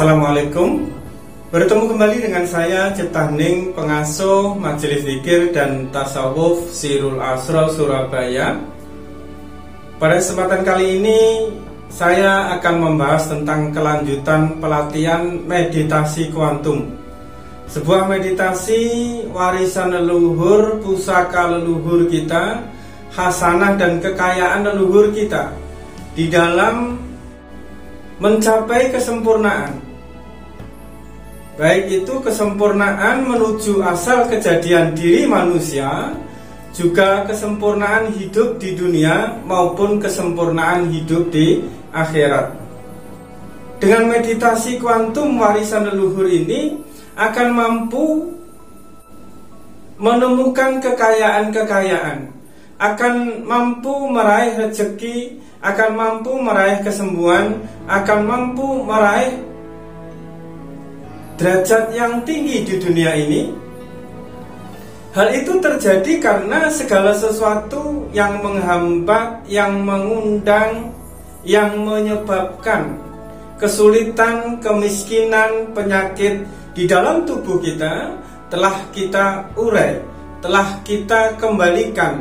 Assalamualaikum. Bertemu kembali dengan saya Cipta Hening, pengasuh Majelis Zikir dan Tasawuf Sirul Asrar Surabaya. Pada kesempatan kali ini saya akan membahas tentang kelanjutan pelatihan meditasi kuantum. Sebuah meditasi warisan leluhur, pusaka leluhur kita, hasanah dan kekayaan leluhur kita di dalam mencapai kesempurnaan. Baik itu kesempurnaan menuju asal kejadian diri manusia, juga kesempurnaan hidup di dunia maupun kesempurnaan hidup di akhirat. Dengan meditasi kuantum warisan leluhur ini akan mampu menemukan kekayaan-kekayaan, akan mampu meraih rezeki, akan mampu meraih kesembuhan, akan mampu meraih derajat yang tinggi di dunia ini. Hal itu terjadi karena segala sesuatu yang menghambat, yang mengundang, yang menyebabkan kesulitan, kemiskinan, penyakit di dalam tubuh kita telah kita urai, telah kita kembalikan,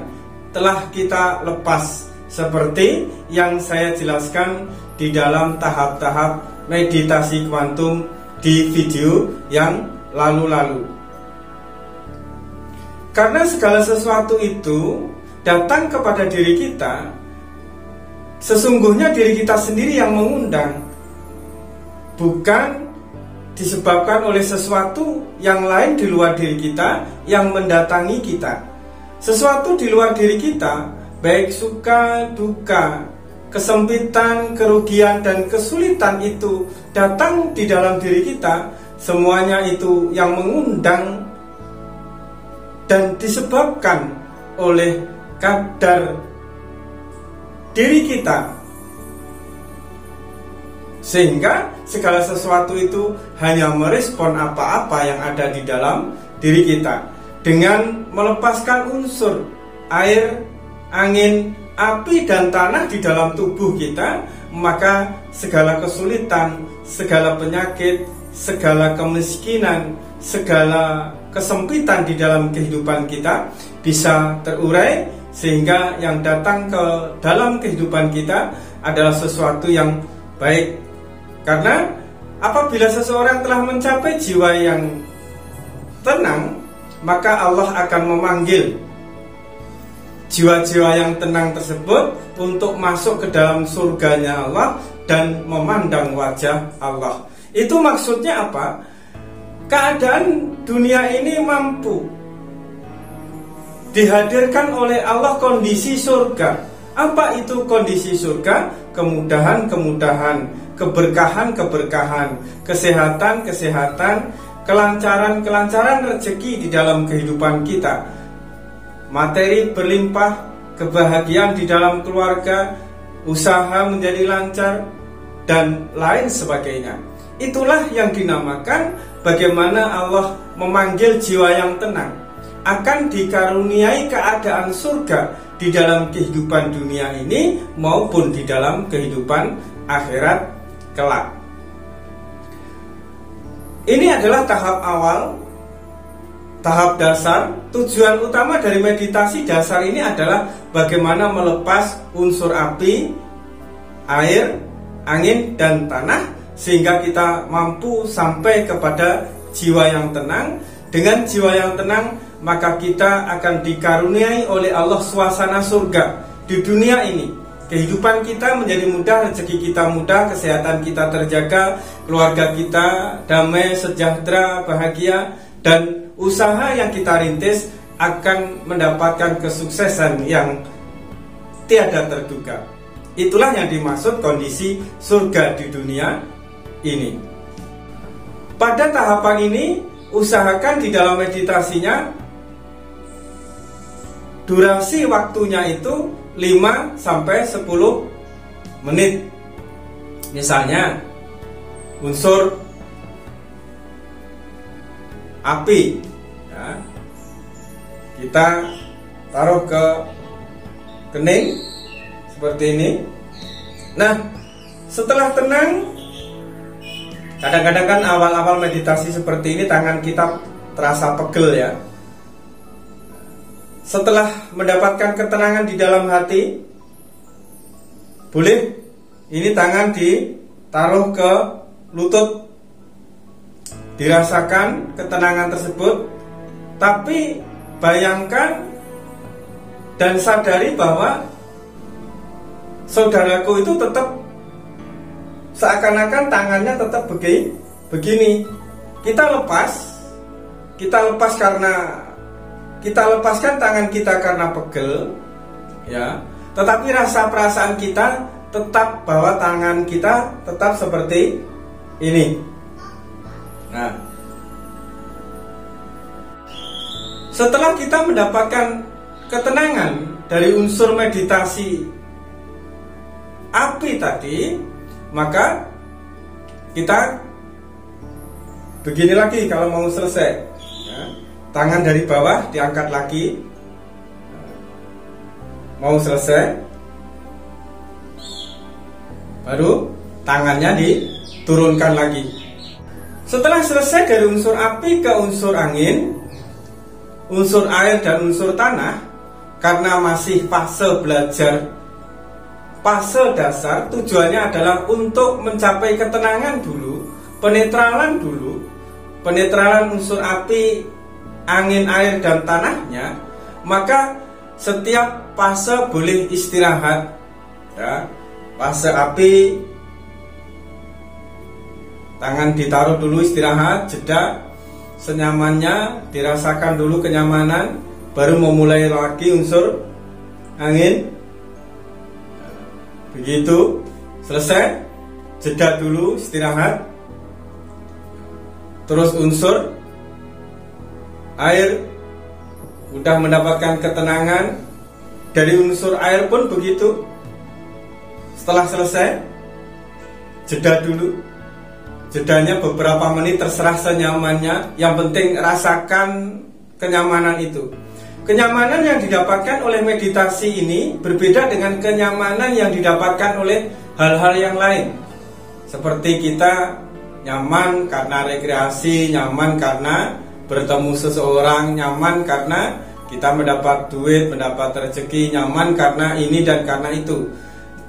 telah kita lepas, seperti yang saya jelaskan di dalam tahap-tahap meditasi kuantum di video yang lalu-lalu. Karena segala sesuatu itu datang kepada diri kita, sesungguhnya diri kita sendiri yang mengundang, bukan disebabkan oleh sesuatu yang lain di luar diri kita yang mendatangi kita. Sesuatu di luar diri kita, baik suka, duka, kesempitan, kerugian, dan kesulitan itu datang di dalam diri kita, semuanya itu yang mengundang dan disebabkan oleh kadar diri kita. Sehingga segala sesuatu itu hanya merespon apa-apa yang ada di dalam diri kita. Dengan melepaskan unsur air, angin, api, dan tanah di dalam tubuh kita, maka segala kesulitan, segala penyakit, segala kemiskinan, segala kesempitan di dalam kehidupan kita bisa terurai, sehingga yang datang ke dalam kehidupan kita adalah sesuatu yang baik. Karena apabila seseorang telah mencapai jiwa yang tenang, maka Allah akan memanggil jiwa-jiwa yang tenang tersebut untuk masuk ke dalam surganya Allah dan memandang wajah Allah. Itu maksudnya apa? Keadaan dunia ini mampu dihadirkan oleh Allah kondisi surga. Apa itu kondisi surga? Kemudahan-kemudahan, keberkahan-keberkahan, kesehatan-kesehatan, kelancaran-kelancaran rezeki di dalam kehidupan kita, materi berlimpah, kebahagiaan di dalam keluarga, usaha menjadi lancar, dan lain sebagainya. Itulah yang dinamakan bagaimana Allah memanggil jiwa yang tenang akan dikaruniai keadaan surga di dalam kehidupan dunia ini maupun di dalam kehidupan akhirat kelak. Ini adalah tahap awal, tahap dasar. Tujuan utama dari meditasi dasar ini adalah bagaimana melepas unsur api, air, angin, dan tanah, sehingga kita mampu sampai kepada jiwa yang tenang. Dengan jiwa yang tenang, maka kita akan dikaruniai oleh Allah suasana surga di dunia ini. Kehidupan kita menjadi mudah, rezeki kita mudah, kesehatan kita terjaga, keluarga kita damai, sejahtera, bahagia, dan usaha yang kita rintis akan mendapatkan kesuksesan yang tiada terduga. Itulah yang dimaksud kondisi surga di dunia ini. Pada tahapan ini, usahakan di dalam meditasinya durasi waktunya itu 5-10 menit. Misalnya unsur api, ya, kita taruh ke kening seperti ini. Nah, setelah tenang, Kadang-kadang kan awal-awal meditasi seperti ini tangan kita terasa pegel ya. Setelah mendapatkan ketenangan di dalam hati, boleh ini tangan ditaruh ke lutut, dirasakan ketenangan tersebut. Tapi bayangkan dan sadari bahwa saudaraku itu tetap seakan-akan tangannya tetap begini. Kita lepaskan tangan kita karena pegel, ya. Tetapi rasa perasaan kita tetap bahwa tangan kita tetap seperti ini. Nah, setelah kita mendapatkan ketenangan dari unsur meditasi api tadi, maka kita begini lagi kalau mau selesai ya. Tangan dari bawah diangkat lagi. Mau selesai, baru tangannya diturunkan lagi. Setelah selesai dari unsur api ke unsur angin, unsur air dan unsur tanah, karena masih fase belajar, fase dasar, tujuannya adalah untuk mencapai ketenangan dulu, penetralan dulu, penetralan unsur api, angin, air dan tanahnya. Maka setiap fase boleh istirahat ya. Fase api, tangan ditaruh dulu istirahat, jeda senyamannya, dirasakan dulu kenyamanan, baru memulai lagi unsur angin. Begitu selesai, jeda dulu istirahat. Terus unsur air, udah mendapatkan ketenangan. Dari unsur air pun begitu. Setelah selesai, jeda dulu. Jedanya beberapa menit, terserah senyamannya. Yang penting rasakan kenyamanan itu. Kenyamanan yang didapatkan oleh meditasi ini berbeda dengan kenyamanan yang didapatkan oleh hal-hal yang lain. Seperti kita nyaman karena rekreasi, nyaman karena bertemu seseorang, nyaman karena kita mendapat duit, mendapat rezeki, nyaman karena ini dan karena itu.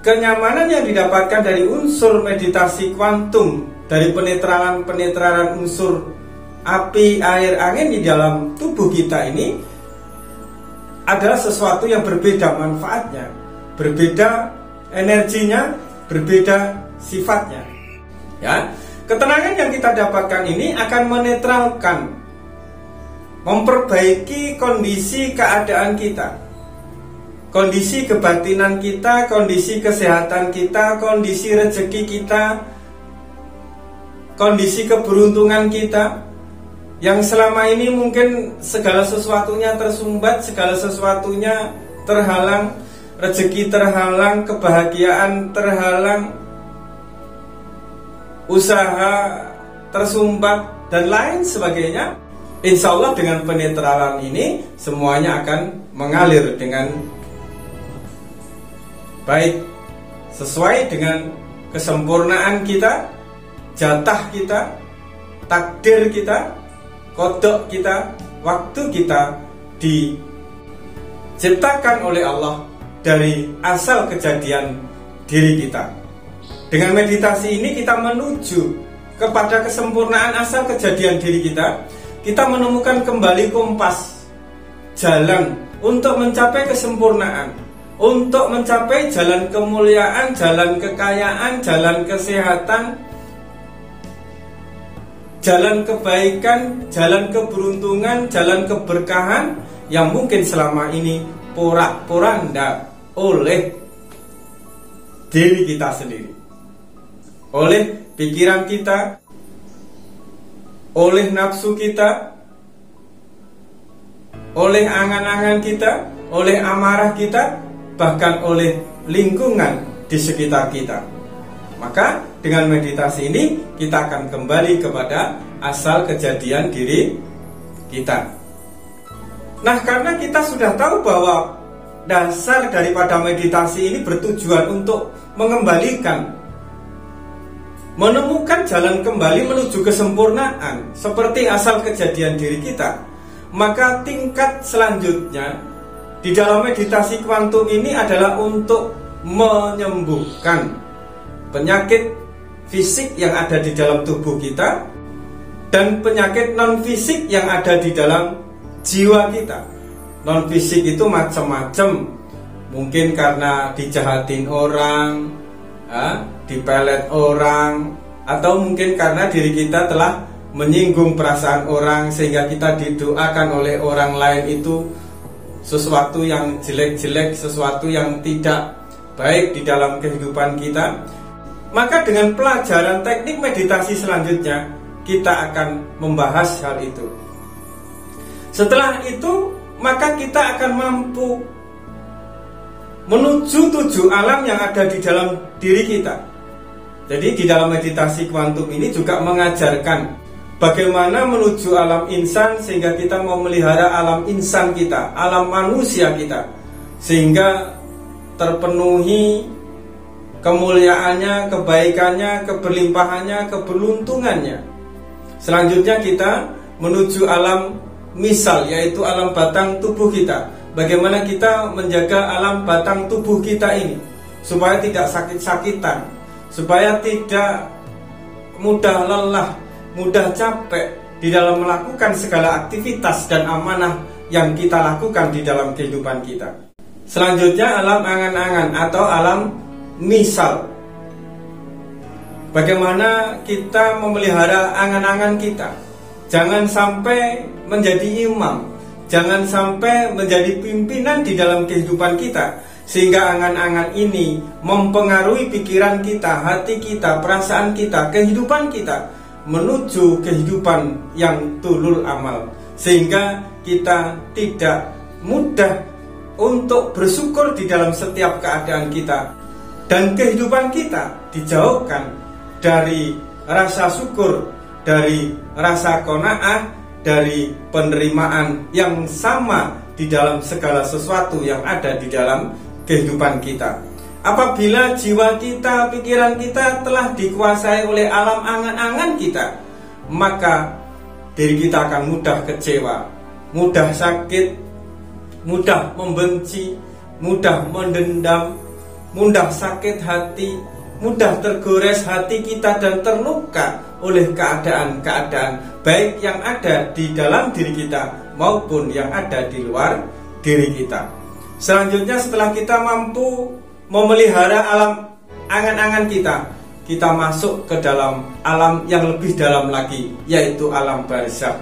Kenyamanan yang didapatkan dari unsur meditasi kuantum, dari penetralan unsur api, air, angin di dalam tubuh kita ini adalah sesuatu yang berbeda manfaatnya, berbeda energinya, berbeda sifatnya. Ya, ketenangan yang kita dapatkan ini akan menetralkan, memperbaiki kondisi keadaan kita, kondisi kebatinan kita, kondisi kesehatan kita, kondisi rezeki kita, kondisi keberuntungan kita, yang selama ini mungkin segala sesuatunya tersumbat, segala sesuatunya terhalang, rezeki terhalang, kebahagiaan terhalang, usaha tersumbat dan lain sebagainya. Insya Allah dengan penetralan ini semuanya akan mengalir dengan baik, sesuai dengan kesempurnaan kita, jatah kita, takdir kita, kodok kita, waktu kita diciptakan oleh Allah dari asal kejadian diri kita. Dengan meditasi ini kita menuju kepada kesempurnaan asal kejadian diri kita. Kita menemukan kembali kompas jalan untuk mencapai kesempurnaan, untuk mencapai jalan kemuliaan, jalan kekayaan, jalan kesehatan, jalan kebaikan, jalan keberuntungan, jalan keberkahan yang mungkin selama ini porak-poranda oleh diri kita sendiri, oleh pikiran kita, oleh nafsu kita, oleh angan-angan kita, oleh amarah kita, bahkan oleh lingkungan di sekitar kita. Maka dengan meditasi ini kita akan kembali kepada asal kejadian diri kita. Nah, karena kita sudah tahu bahwa dasar daripada meditasi ini bertujuan untuk mengembalikan menemukan jalan kembali menuju kesempurnaan seperti asal kejadian diri kita, maka tingkat selanjutnya di dalam meditasi kuantum ini adalah untuk menyembuhkan penyakit fisik yang ada di dalam tubuh kita dan penyakit non fisik yang ada di dalam jiwa kita. Non fisik itu macam-macam, mungkin karena dijahatin orang, dipelet orang, atau mungkin karena diri kita telah menyinggung perasaan orang sehingga kita didoakan oleh orang lain itu sesuatu yang jelek-jelek, sesuatu yang tidak baik di dalam kehidupan kita. Maka dengan pelajaran teknik meditasi selanjutnya kita akan membahas hal itu. Setelah itu maka kita akan mampu menuju 7 alam yang ada di dalam diri kita. Jadi di dalam meditasi kuantum ini juga mengajarkan bagaimana menuju alam insan sehingga kita mau melihara alam insan kita, alam manusia kita, sehingga terpenuhi kemuliaannya, kebaikannya, keberlimpahannya, keberuntungannya. Selanjutnya kita menuju alam misal, yaitu alam batang tubuh kita. Bagaimana kita menjaga alam batang tubuh kita ini supaya tidak sakit-sakitan, supaya tidak mudah lelah, mudah capek di dalam melakukan segala aktivitas dan amanah yang kita lakukan di dalam kehidupan kita. Selanjutnya alam angan-angan atau alam misal. Bagaimana kita memelihara angan-angan kita. Jangan sampai menjadi imam, jangan sampai menjadi pimpinan di dalam kehidupan kita, sehingga angan-angan ini mempengaruhi pikiran kita, hati kita, perasaan kita, kehidupan kita menuju kehidupan yang tulul amal, sehingga kita tidak mudah untuk bersyukur di dalam setiap keadaan kita, dan kehidupan kita dijauhkan dari rasa syukur, dari rasa qanaah, dari penerimaan yang sama di dalam segala sesuatu yang ada di dalam kehidupan kita. Apabila jiwa kita, pikiran kita telah dikuasai oleh alam angan-angan kita, maka diri kita akan mudah kecewa, mudah sakit, mudah membenci, mudah mendendam, mudah sakit hati, mudah tergores hati kita dan terluka oleh keadaan-keadaan baik yang ada di dalam diri kita maupun yang ada di luar diri kita. Selanjutnya setelah kita mampu memelihara alam angan-angan kita, kita masuk ke dalam alam yang lebih dalam lagi, yaitu alam barzakh.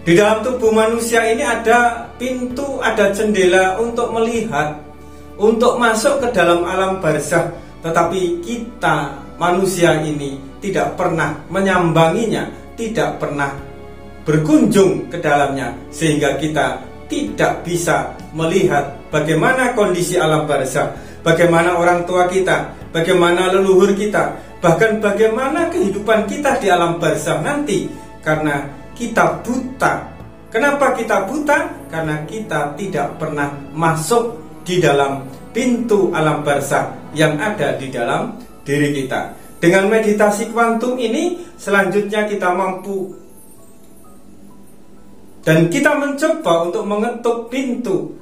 Di dalam tubuh manusia ini ada pintu, ada jendela untuk melihat, untuk masuk ke dalam alam barzakh. Tetapi kita manusia ini tidak pernah menyambanginya, tidak pernah berkunjung ke dalamnya, sehingga kita tidak bisa melihat bagaimana kondisi alam barzakh, bagaimana orang tua kita, bagaimana leluhur kita, bahkan bagaimana kehidupan kita di alam barzakh nanti, karena kita buta. Kenapa kita buta? Karena kita tidak pernah masuk di dalam pintu alam barzakh yang ada di dalam diri kita. Dengan meditasi kuantum ini selanjutnya kita mampu dan kita mencoba untuk mengetuk pintu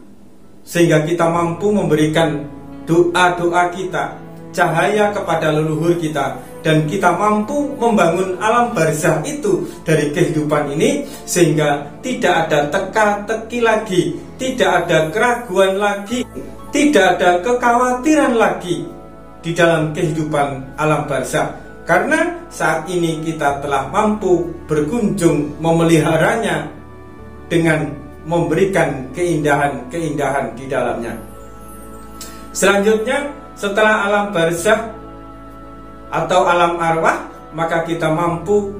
sehingga kita mampu memberikan doa-doa kita, cahaya kepada leluhur kita, dan kita mampu membangun alam barzakh itu dari kehidupan ini sehingga tidak ada teka-teki lagi, tidak ada keraguan lagi, tidak ada kekhawatiran lagi di dalam kehidupan alam barzakh, karena saat ini kita telah mampu berkunjung memeliharanya dengan memberikan keindahan-keindahan di dalamnya. Selanjutnya setelah alam barzakh atau alam arwah, maka kita mampu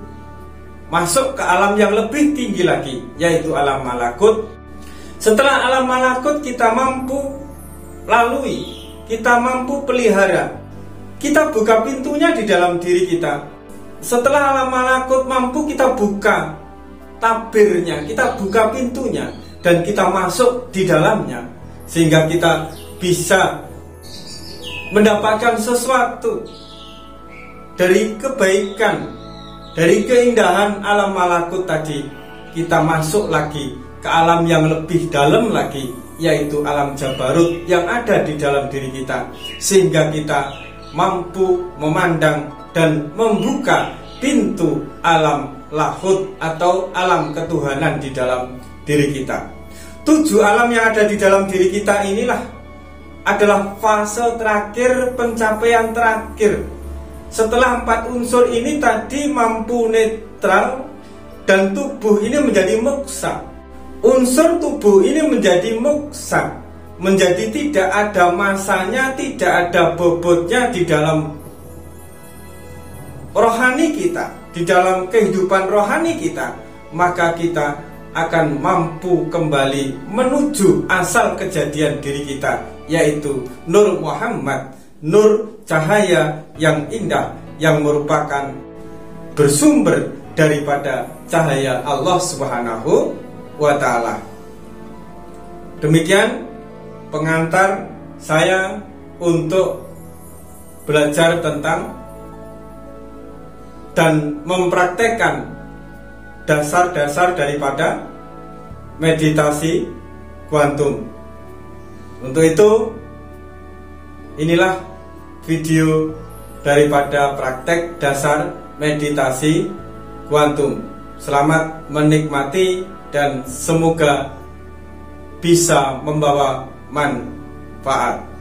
masuk ke alam yang lebih tinggi lagi, yaitu alam malakut. Setelah alam malakut kita mampu lalui, kita mampu pelihara, kita buka pintunya di dalam diri kita. Setelah alam malakut mampu kita buka tabirnya, kita buka pintunya, dan kita masuk di dalamnya, sehingga kita bisa mendapatkan sesuatu dari kebaikan, dari keindahan alam malakut tadi, kita masuk lagi ke alam yang lebih dalam lagi, yaitu alam jabarut yang ada di dalam diri kita, sehingga kita mampu memandang dan membuka pintu alam lahut atau alam ketuhanan di dalam diri kita. 7 alam yang ada di dalam diri kita inilah adalah fase terakhir, pencapaian terakhir. Setelah 4 unsur ini tadi mampu netral dan tubuh ini menjadi moksa. Unsur tubuh ini menjadi moksa, menjadi tidak ada masanya, tidak ada bobotnya di dalam rohani kita, di dalam kehidupan rohani kita, maka kita akan mampu kembali menuju asal kejadian diri kita, yaitu Nur Muhammad, nur cahaya yang indah yang merupakan bersumber daripada cahaya Allah Subhanahu wa Ta'ala. Demikian pengantar saya untuk belajar tentang dan mempraktekkan dasar-dasar daripada meditasi kuantum. Untuk itu, inilah video daripada praktek dasar meditasi kuantum. Selamat menikmati dan semoga bisa membawa manfaat.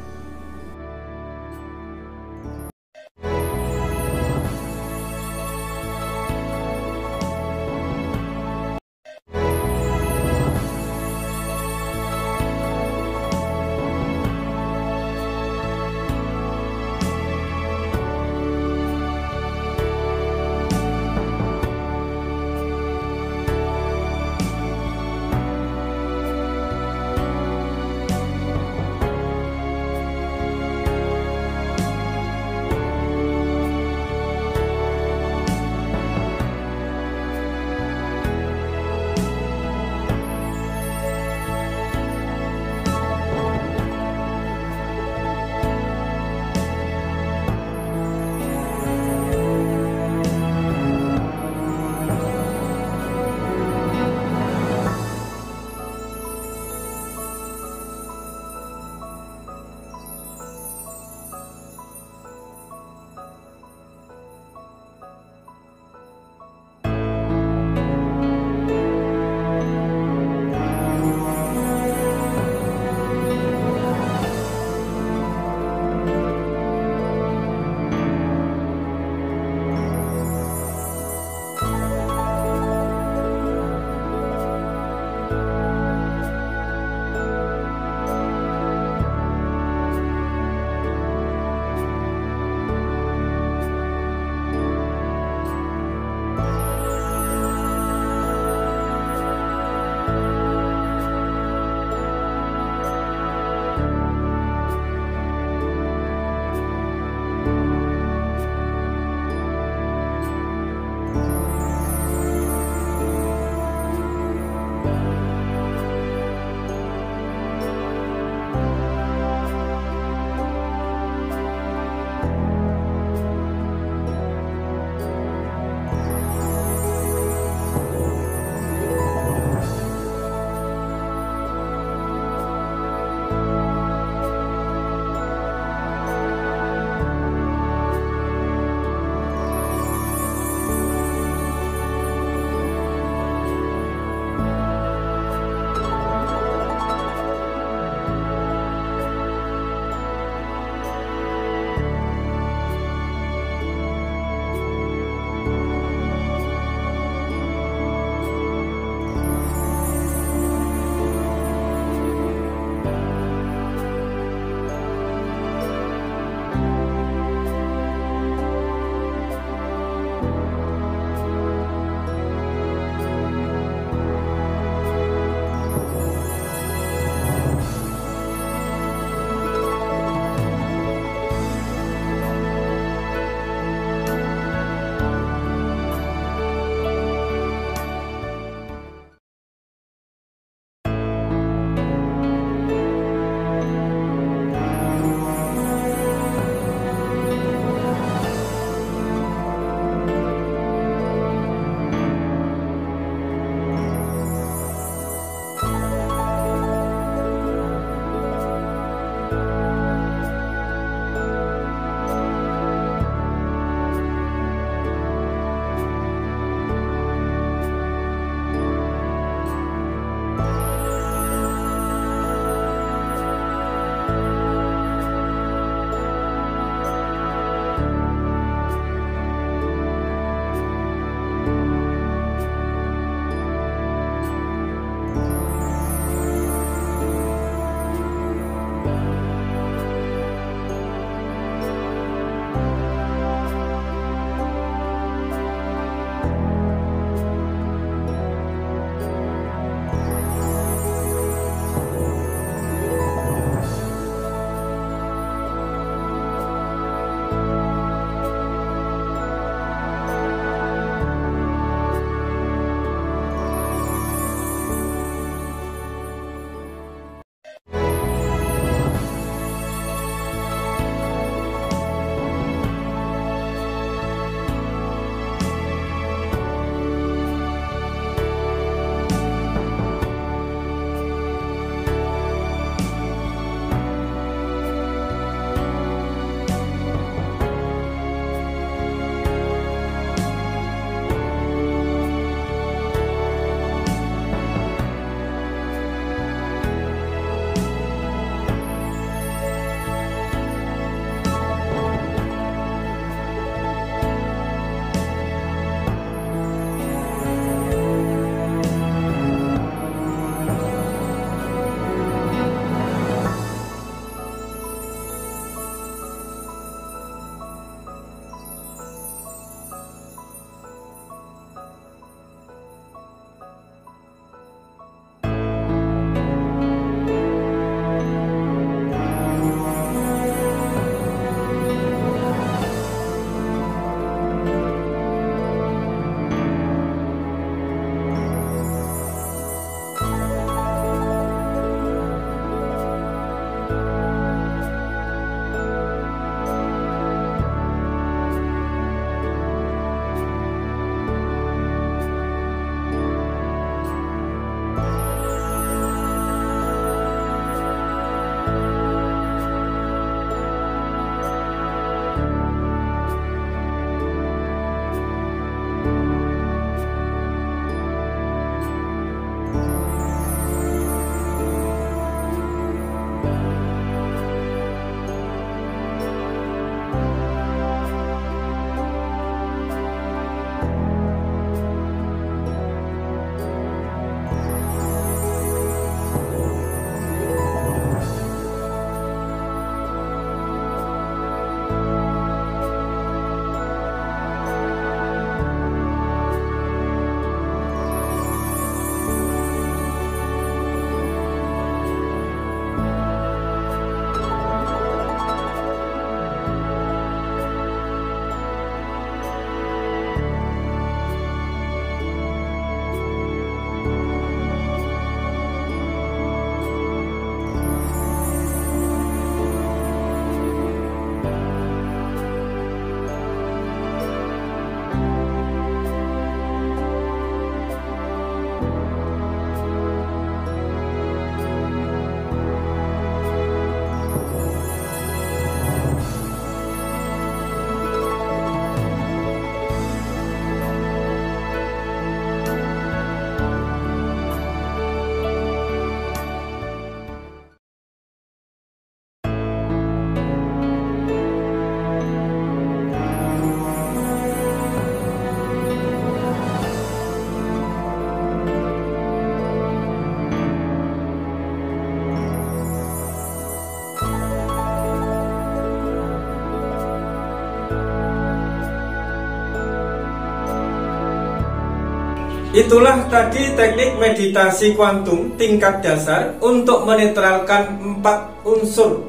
Itulah tadi teknik meditasi kuantum tingkat dasar untuk menetralkan 4 unsur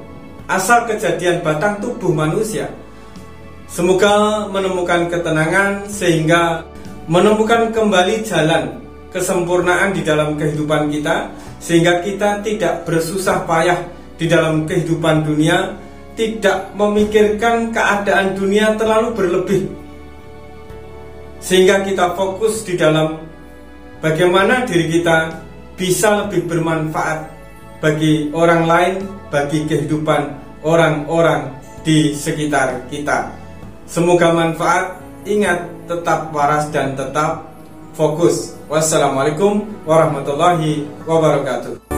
asal kejadian batang tubuh manusia. Semoga menemukan ketenangan sehingga menemukan kembali jalan kesempurnaan di dalam kehidupan kita, sehingga kita tidak bersusah payah di dalam kehidupan dunia, tidak memikirkan keadaan dunia terlalu berlebih, sehingga kita fokus di dalam bagaimana diri kita bisa lebih bermanfaat bagi orang lain, bagi kehidupan orang-orang di sekitar kita. Semoga manfaat. Ingat, tetap waras dan tetap fokus. Wassalamualaikum warahmatullahi wabarakatuh.